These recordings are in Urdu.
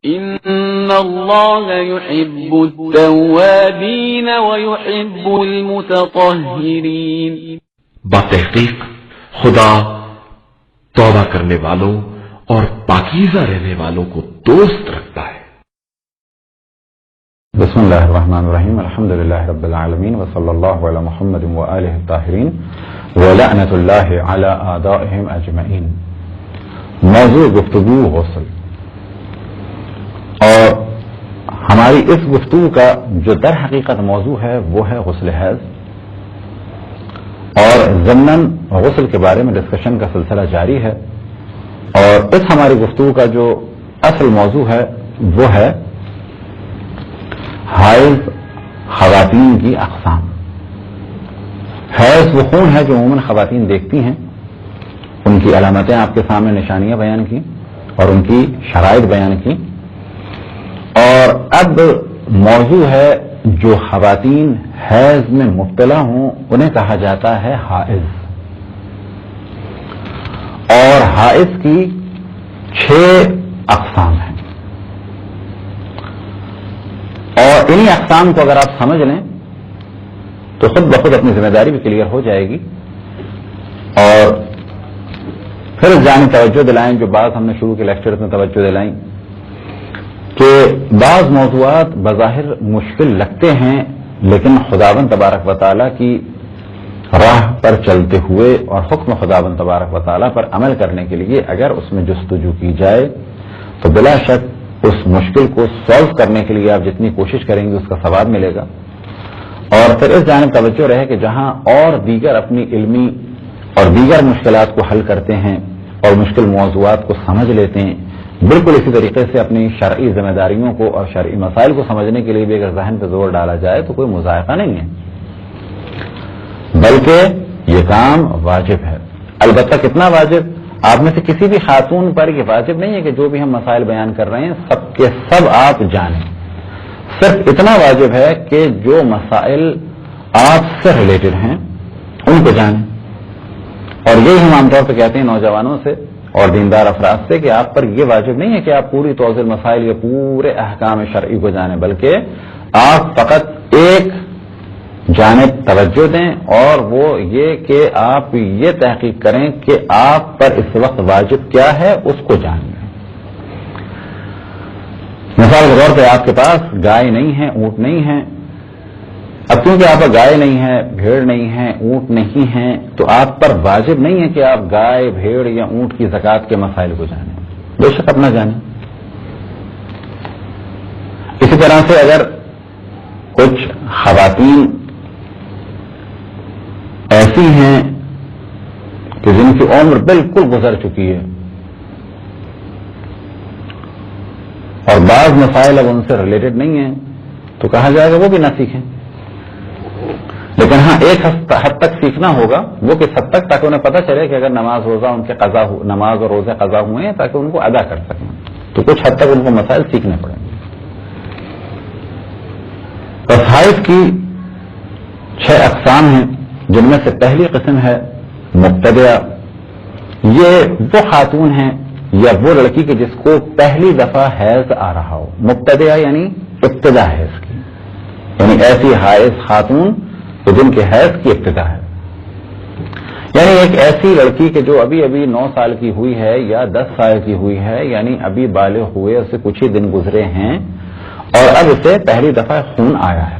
إن الله يحب التوابين ويحب المتطهرين. بتحقیق خدا توبہ کرنے والوں اور پاکیزہ رہنے والوں کو دوست رکھتا ہے. بسم اللہ الرحمن الرحیم. الحمد للہ رب العالمین وصلی اللہ علی محمد وآلہ الطاہرین ولعنۃ اللہ علی اعدائہم اجمعین. موضوع گفتگو غسل، اور ہماری اس گفتگو کا جو در حقیقت موضوع ہے وہ ہے غسل حیض، اور ضمناً غسل کے بارے میں ڈسکشن کا سلسلہ جاری ہے. اور اس ہماری گفتگو کا جو اصل موضوع ہے وہ ہے حیض خواتین کی اقسام. حیض وہ خون ہے جو عموماً خواتین دیکھتی ہیں، ان کی علامتیں آپ کے سامنے نشانیاں بیان کی اور ان کی شرائط بیان کی. اور اب موضوع ہے جو خواتین حیض میں مبتلا ہوں انہیں کہا جاتا ہے حائض. اور حائض کی 6 اقسام ہیں، اور انہی اقسام کو اگر آپ سمجھ لیں تو خود بخود اپنی ذمہ داری بھی کلیئر ہو جائے گی. اور پھر اس جانب توجہ دلائیں جو بات ہم نے شروع کے لیکچر میں توجہ دلائیں کہ بعض موضوعات بظاہر مشکل لگتے ہیں، لیکن خداوند تبارک و تعالیٰ کی راہ پر چلتے ہوئے اور حکم خداوند تبارک و تعالیٰ پر عمل کرنے کے لیے اگر اس میں جستجو کی جائے تو بلا شک اس مشکل کو سالو کرنے کے لیے آپ جتنی کوشش کریں گے اس کا ثواب ملے گا. اور پھر اس جانب توجہ رہے کہ جہاں اور دیگر اپنی علمی اور دیگر مشکلات کو حل کرتے ہیں اور مشکل موضوعات کو سمجھ لیتے ہیں، بالکل اسی طریقے سے اپنی شرعی ذمہ داریوں کو اور شرعی مسائل کو سمجھنے کے لیے بھی اگر ذہن پہ زور ڈالا جائے تو کوئی مذائقہ نہیں ہے، بلکہ یہ کام واجب ہے. البتہ کتنا واجب؟ آپ میں سے کسی بھی خاتون پر یہ واجب نہیں ہے کہ جو بھی ہم مسائل بیان کر رہے ہیں سب کے سب آپ جانیں. صرف اتنا واجب ہے کہ جو مسائل آپ سے ریلیٹڈ ہیں ان کو جانیں. اور یہی ہم عام طور پہ کہتے ہیں نوجوانوں سے اور دیندار افراد سے کہ آپ پر یہ واجب نہیں ہے کہ آپ پوری توضیح مسائل یا پورے احکام شرعی کو جانیں، بلکہ آپ فقط ایک جانب توجہ دیں، اور وہ یہ کہ آپ یہ تحقیق کریں کہ آپ پر اس وقت واجب کیا ہے اس کو جانیں. مثال کے طور پہ آپ کے پاس گائے نہیں ہے، اونٹ نہیں ہے. اب کیونکہ آپ پر گائے نہیں ہے، بھیڑ نہیں ہے، اونٹ نہیں ہے، تو آپ پر واجب نہیں ہے کہ آپ گائے، بھیڑ یا اونٹ کی زکوٰۃ کے مسائل کو جانیں. بے شک اپنا جانیں. اسی طرح سے اگر کچھ خواتین ایسی ہیں کہ جن کی عمر بالکل گزر چکی ہے اور بعض مسائل اب ان سے ریلیٹڈ نہیں ہیں تو کہا جائے گا وہ بھی نہ سیکھیں. لیکن ہاں ایک حد تک سیکھنا ہوگا. وہ کس حد تک؟ تاکہ انہیں پتہ چلے کہ اگر نماز روزہ ان کے نماز اور روزے قضا ہوئے ہیں تاکہ ان کو ادا کر سکیں، تو کچھ حد تک ان کو مسائل سیکھنے پڑیں گے. بس حائض کی 6 اقسام ہیں، جن میں سے پہلی قسم ہے مبتدیہ. یہ وہ خاتون ہیں یا وہ لڑکی کہ جس کو پہلی دفعہ حیض آ رہا ہو. مبتدیہ یعنی ابتدا حیض کی، یعنی ایسی حائض خاتون کہ جن کے حیض کی ابتدا ہے. یعنی ایک ایسی لڑکی کہ جو ابھی 9 سال کی ہوئی ہے یا 10 سال کی ہوئی ہے، یعنی ابھی بالغ ہوئے اسے کچھ ہی دن گزرے ہیں اور اب اسے پہلی دفعہ خون آیا ہے.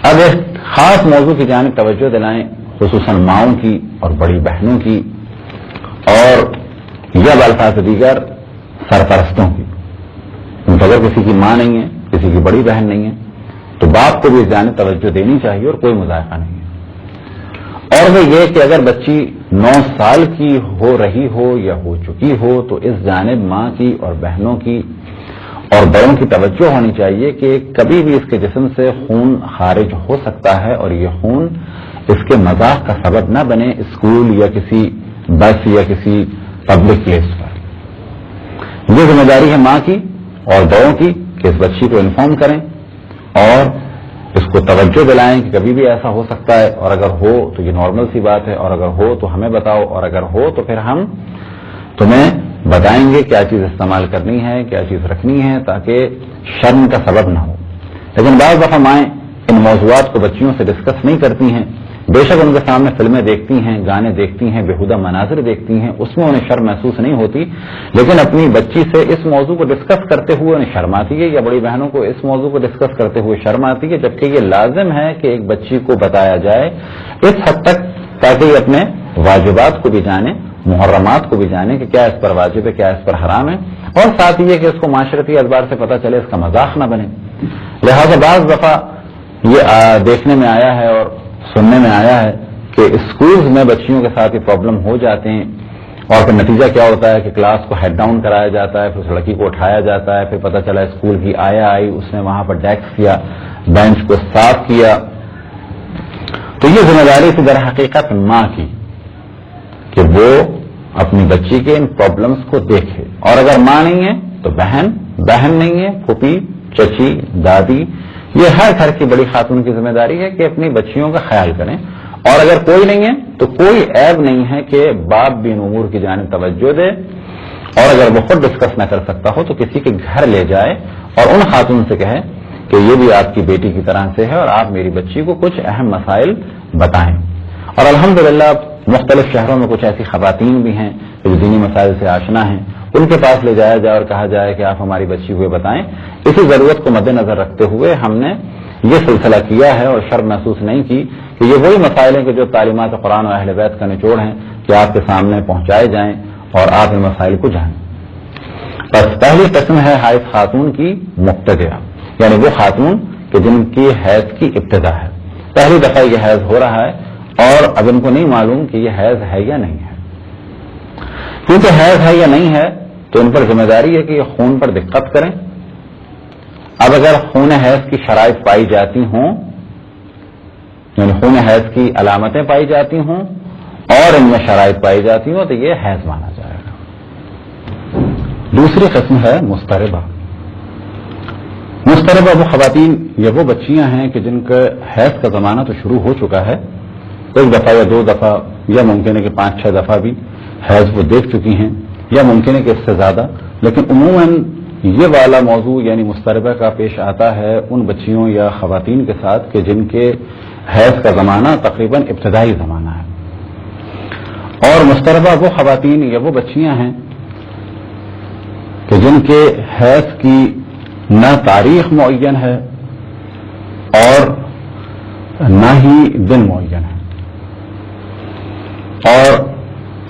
اب اس خاص موضوع کی جانب توجہ دلائیں، خصوصاً ماؤں کی اور بڑی بہنوں کی، اور یا بالفاظ دیگر سرپرستوں کی. اگر کسی کی ماں نہیں ہے، کسی کی بڑی بہن نہیں ہے، تو باپ کو بھی اس جانب توجہ دینی چاہیے اور کوئی مذائقہ نہیں ہے. اور وہ یہ کہ اگر بچی 9 سال کی ہو رہی ہو یا ہو چکی ہو تو اس جانب ماں کی اور بہنوں کی اور بڑوں کی توجہ ہونی چاہیے کہ کبھی بھی اس کے جسم سے خون خارج ہو سکتا ہے اور یہ خون اس کے مذاق کا سبب نہ بنے اسکول یا کسی بس یا کسی پبلک پلیس پر. یہ ذمہ داری ہے ماں کی اور بڑوں کی کہ اس بچی کو انفارم کریں اور اس کو توجہ دلائیں کہ کبھی بھی ایسا ہو سکتا ہے، اور اگر ہو تو یہ نارمل سی بات ہے، اور اگر ہو تو ہمیں بتاؤ، اور اگر ہو تو پھر ہم تمہیں بتائیں گے کیا چیز استعمال کرنی ہے، کیا چیز رکھنی ہے، تاکہ شرم کا سبب نہ ہو۔ لیکن بعض دفعہ مائیں ان موضوعات کو بچیوں سے ڈسکس نہیں کرتی ہیں، بے شک ان کے سامنے فلمیں دیکھتی ہیں، گانے دیکھتی ہیں، بےہودہ مناظر دیکھتی ہیں، اس میں انہیں شرم محسوس نہیں ہوتی، لیکن اپنی بچی سے اس موضوع کو ڈسکس کرتے ہوئے انہیں شرم آتی ہے، یا بڑی بہنوں کو اس موضوع کو ڈسکس کرتے ہوئے شرم آتی ہے، جبکہ یہ لازم ہے کہ ایک بچی کو بتایا جائے اس حد تک تاکہ یہ اپنے واجبات کو بھی جانے، محرمات کو بھی جانے کہ کیا اس پر واجب ہے، کیا اس پر حرام ہے، اور ساتھ یہ کہ اس کو معاشرتی اعتبار سے پتہ چلے، اس کا مذاق نہ بنے۔ لہذا بعض دفعہ یہ دیکھنے میں آیا ہے اور سننے میں آیا ہے کہ اسکولز میں بچیوں کے ساتھ یہ پرابلم ہو جاتے ہیں، اور پھر نتیجہ کیا ہوتا ہے کہ کلاس کو ہیڈ ڈاؤن کرایا جاتا ہے، پھر اس لڑکی کو اٹھایا جاتا ہے، پھر پتہ چلا اسکول کی آئی اس نے وہاں پر ڈیسک یا بینچ کو صاف کیا۔ تو یہ ذمہ داری تھی در حقیقت ماں کی کہ وہ اپنی بچی کے ان پرابلمس کو دیکھے، اور اگر ماں نہیں ہے تو بہن نہیں ہے، پھوپھی، چچی، دادی، یہ ہر گھر کی بڑی خاتون کی ذمہ داری ہے کہ اپنی بچیوں کا خیال کریں۔ اور اگر کوئی نہیں ہے تو کوئی عیب نہیں ہے کہ باپ بھی ان امور کی جانب توجہ دے، اور اگر وہ خود ڈسکس نہ کر سکتا ہو تو کسی کے گھر لے جائے اور ان خاتون سے کہے کہ یہ بھی آپ کی بیٹی کی طرح سے ہے اور آپ میری بچی کو کچھ اہم مسائل بتائیں۔ اور الحمدللہ مختلف شہروں میں کچھ ایسی خواتین بھی ہیں جو دینی مسائل سے آشنا ہیں، ان کے پاس لے جایا جائے اور کہا جائے کہ آپ ہماری بچی کو بتائیں۔ اسی ضرورت کو مد نظر رکھتے ہوئے ہم نے یہ سلسلہ کیا ہے اور شرم محسوس نہیں کی کہ یہ وہی مسائل ہیں کہ جو تعلیمات قرآن و اہل بیت کا نچوڑ ہیں کہ آپ کے سامنے پہنچائے جائیں اور آپ ان مسائل کو جانیں۔ بس پہلی قسم ہے حائض خاتون کی مبتدیہ، یعنی وہ خاتون کہ جن کی حیض کی ابتدا ہے، پہلی دفعہ یہ حیض ہو رہا ہے اور اب ان کو نہیں معلوم کہ یہ حیض ہے یا نہیں ہے۔ کیونکہ حیض ہے یا نہیں ہے تو ان پر ذمہ داری ہے کہ یہ خون پر دقت کریں۔ اب اگر خون حیض کی شرائط پائی جاتی ہوں، یعنی خون حیض کی علامتیں پائی جاتی ہوں اور ان میں شرائط پائی جاتی ہوں تو یہ حیض مانا جائے گا۔ دوسری قسم ہے مضطربہ۔ مضطربہ وہ خواتین یا وہ بچیاں ہیں کہ جن کا حیض کا زمانہ تو شروع ہو چکا ہے، ایک دفعہ یا دو دفعہ یا ممکن ہے کہ 5-6 دفعہ بھی حیض وہ دیکھ چکی ہیں، یا ممکن ہے کہ اس سے زیادہ، لیکن عموماً یہ والا موضوع یعنی مضطربہ کا پیش آتا ہے ان بچیوں یا خواتین کے ساتھ کہ جن کے حیض کا زمانہ تقریباً ابتدائی زمانہ ہے۔ اور مضطربہ وہ خواتین یا وہ بچیاں ہیں کہ جن کے حیض کی نہ تاریخ معین ہے اور نہ ہی دن معین ہے، اور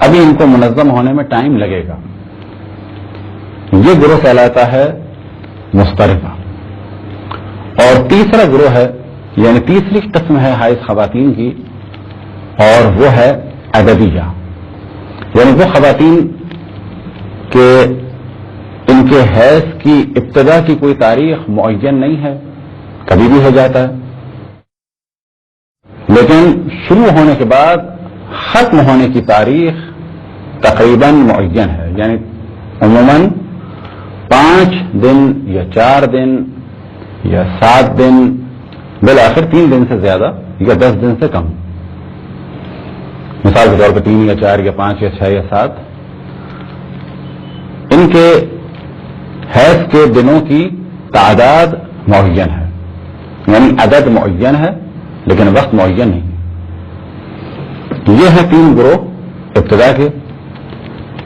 ابھی ان کو منظم ہونے میں ٹائم لگے گا۔ یہ گروہ کہلاتا ہے مضطربہ۔ اور تیسرا گروہ ہے، یعنی تیسری قسم ہے حائض خواتین کی، اور وہ ہے عددیہ، یعنی وہ خواتین کہ ان کے حیض کی ابتدا کی کوئی تاریخ معین نہیں ہے، کبھی بھی ہو جاتا ہے، لیکن شروع ہونے کے بعد ختم ہونے کی تاریخ تقریباً معین ہے، یعنی عموماً 5 دن یا 4 دن یا 7 دن، بالآخر 3 دن سے زیادہ یا 10 دن سے کم، مثال کے طور پر 3 یا 4 یا 5 یا 6 یا 7، ان کے حیض کے دنوں کی تعداد معین ہے، یعنی عدد معین ہے لیکن وقت معین نہیں۔ یہ ہے 3 گروہ ابتدا کے۔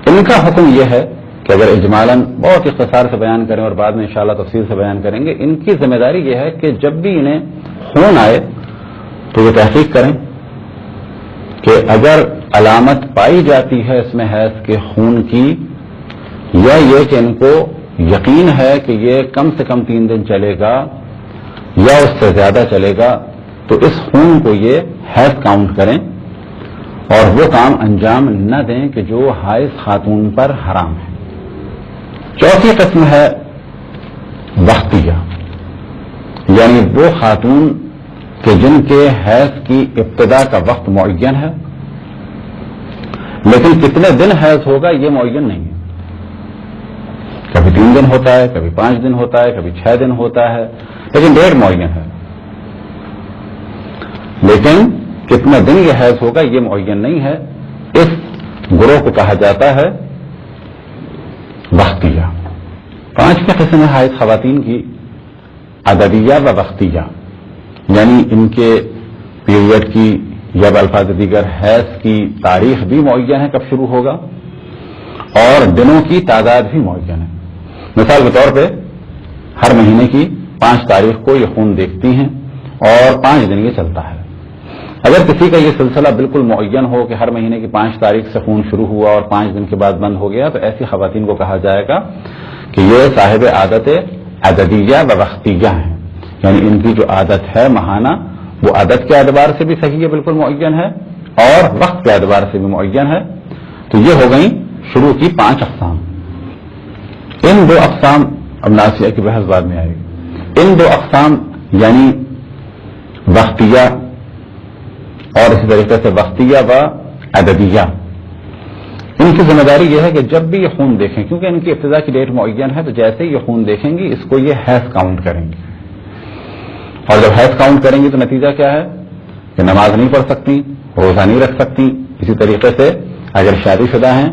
ان کا حکم یہ ہے کہ اگر اجمالاً بہت اختصار سے بیان کریں اور بعد میں انشاءاللہ تفصیل سے بیان کریں گے، ان کی ذمہ داری یہ ہے کہ جب بھی انہیں خون آئے تو یہ تحقیق کریں کہ اگر علامت پائی جاتی ہے اس میں حیض کے خون کی، یا یہ کہ ان کو یقین ہے کہ یہ کم سے کم 3 دن چلے گا یا اس سے زیادہ چلے گا، تو اس خون کو یہ حیض کاؤنٹ کریں اور وہ کام انجام نہ دیں کہ جو حائض خاتون پر حرام ہے۔ چوتھی قسم ہے وقتیہ، یعنی وہ خاتون کہ جن کے حیض کی ابتدا کا وقت معین ہے لیکن کتنے دن حیض ہوگا یہ معین نہیں ہے، کبھی 3 دن ہوتا ہے، کبھی 5 دن ہوتا ہے، کبھی 6 دن ہوتا ہے، لیکن ڈیٹ معین ہے، لیکن کتنا دن یہ حیض ہوگا یہ معین نہیں ہے۔ اس گروہ کو کہا جاتا ہے وقتیہ. 5ویں قسم ہے حائض خواتین کی عددیہ و وقتیہ، یعنی ان کے پیریڈ کی یا بالفاظ دیگر حیض کی تاریخ بھی معین ہے کب شروع ہوگا، اور دنوں کی تعداد بھی معین ہے. مثال کے طور پہ ہر مہینے کی 5 تاریخ کو یہ خون دیکھتی ہیں اور 5 دن یہ چلتا ہے. اگر کسی کا یہ سلسلہ بالکل معین ہو کہ ہر مہینے کی 5 تاریخ سے خون شروع ہوا اور 5 دن کے بعد بند ہو گیا، تو ایسی خواتین کو کہا جائے گا کہ یہ صاحب عادت عددیہ و وقتیہ ہیں، یعنی ان کی جو عادت ہے ماہانہ وہ عدد کے اعتبار سے بھی صحیح ہے، بالکل معین ہے، اور وقت کے اعتبار سے بھی معین ہے. تو یہ ہو گئیں شروع کی 5 اقسام. ان 2 اقسام، اب ناسیہ کی بحث بعد میں آئے گی، ان 2 اقسام یعنی وقتیہ اور اسی طریقے سے وقتیہ و عددیہ، ان کی ذمہ داری یہ ہے کہ جب بھی یہ خون دیکھیں، کیونکہ ان کی ابتدا کی ڈیٹ معین ہے، تو جیسے ہی یہ خون دیکھیں گی اس کو یہ حیض کاؤنٹ کریں گی، اور جب حیض کاؤنٹ کریں گی تو نتیجہ کیا ہے کہ نماز نہیں پڑھ سکتی، روزہ نہیں رکھ سکتی. اسی طریقے سے اگر شادی شدہ ہیں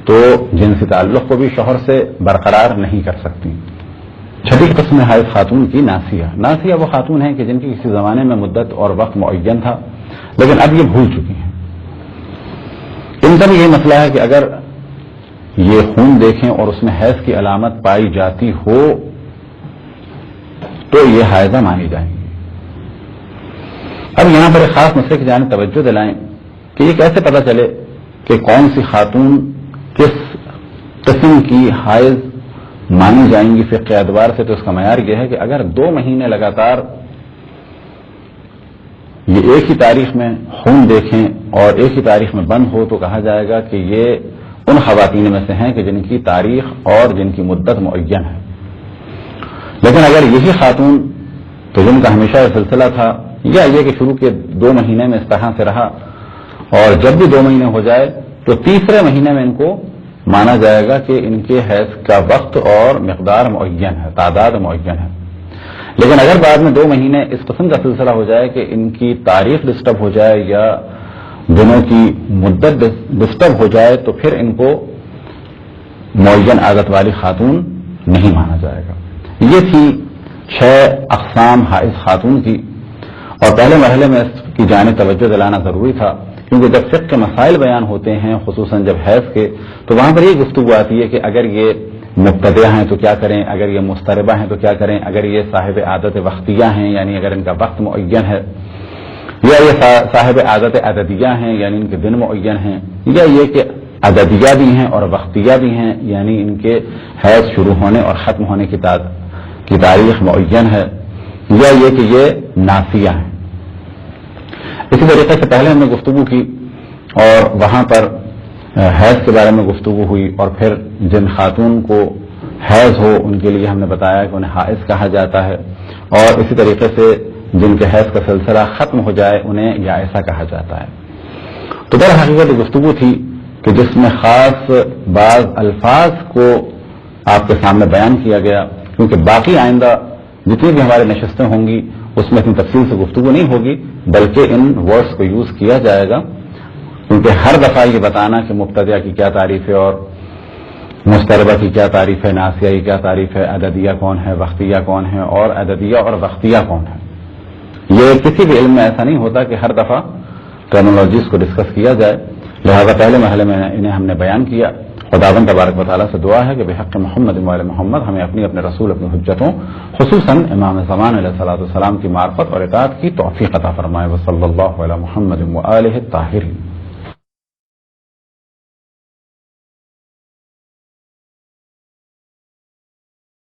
تو جنسی تعلق کو بھی شوہر سے برقرار نہیں کر سکتی. 6 قسم حائض خاتون کی ناسیہ. ناسیہ وہ خاتون ہیں کہ جن کی کسی زمانے میں مدت اور وقت معین تھا لیکن اب یہ بھول چکی ہیں. ان کا بھی یہ مسئلہ ہے کہ اگر یہ خون دیکھیں اور اس میں حیض کی علامت پائی جاتی ہو تو یہ حائضہ مانی جائیں گی. اب یہاں پر ایک خاص مسئلے کی جانب توجہ دلائیں کہ یہ کیسے پتہ چلے کہ کون سی خاتون کس قسم کی حائض مانی جائیں گی فقہ کے اعتبار سے. تو اس کا معیار یہ ہے کہ اگر 2 مہینے لگاتار یہ ایک ہی تاریخ میں خون دیکھیں اور ایک ہی تاریخ میں بند ہو تو کہا جائے گا کہ یہ ان خواتین میں سے ہیں کہ جن کی تاریخ اور جن کی مدت معین ہے. لیکن اگر یہی خاتون تو جن کا ہمیشہ یہ سلسلہ تھا، یا یہ کہ شروع کے 2 مہینے میں اس طرح سے رہا اور جب بھی 2 مہینے ہو جائے تو تیسرے مہینے میں ان کو مانا جائے گا کہ ان کے حیض کا وقت اور مقدار معین ہے، تعداد معین ہے. لیکن اگر بعد میں 2 مہینے اس قسم کا سلسلہ ہو جائے کہ ان کی تاریخ ڈسٹرب ہو جائے یا دنوں کی مدت ڈسٹرب ہو جائے تو پھر ان کو معین عادت والی خاتون نہیں مانا جائے گا. یہ تھی 6 اقسام حائض خاتون کی، اور پہلے مرحلے میں اس کی جانب توجہ دلانا ضروری تھا کیونکہ جب فقہ کے مسائل بیان ہوتے ہیں خصوصاً جب حیض کے، تو وہاں پر یہ گفتگو آتی ہے کہ اگر یہ مبتدیہ ہیں تو کیا کریں، اگر یہ مضطربہ ہیں تو کیا کریں، اگر یہ صاحب عادت وقتیہ ہیں یعنی اگر ان کا وقت معین ہے، یا یہ صاحب عادت عددیہ ہیں یعنی ان کے دن معین ہیں، یا یہ کہ عددیہ بھی ہیں اور وقتیہ بھی ہیں یعنی ان کے حیض شروع ہونے اور ختم ہونے کی تاریخ معین ہے، یا یہ کہ یہ ناسیہ ہیں. اسی طریقے سے پہلے ہم نے گفتگو کی اور وہاں پر حیض کے بارے میں گفتگو ہوئی، اور پھر جن خاتون کو حیض ہو ان کے لیے ہم نے بتایا کہ انہیں حائض کہا جاتا ہے، اور اسی طریقے سے جن کے حیض کا سلسلہ ختم ہو جائے انہیں یائسہ کہا جاتا ہے. تو در حقیقت گفتگو تھی کہ جس میں خاص بعض الفاظ کو آپ کے سامنے بیان کیا گیا، کیونکہ باقی آئندہ جتنی بھی ہماری نشستیں ہوں گی اس میں اتنی تفصیل سے گفتگو نہیں ہوگی بلکہ ان ورڈز کو یوز کیا جائے گا، کیونکہ ہر دفعہ یہ بتانا کہ مبتدیہ کی کیا تعریف ہے اور مضطربہ کی کیا تعریف ہے، ناسیہ کی کیا تعریف ہے، عددیہ کون ہے، وقتیہ کون ہے، اور عددیہ اور وقتیہ کون ہے، یہ کسی بھی علم میں ایسا نہیں ہوتا کہ ہر دفعہ ٹرمینالوجیز کو ڈسکس کیا جائے. لہذا پہلے مرحلے میں انہیں ہم نے بیان کیا. خداوند تبارک و تعالیٰ سے دعا ہے کہ بحق محمد و محمد ہمیں اپنے رسول اپنی حجتوں خصوصاً امام زمان علیہ الصلوۃ والسلام کی معرفت اور اطاعت کی توفیق عطا فرمائے. وصلی اللہ علی محمد و آلہ الطاہرین.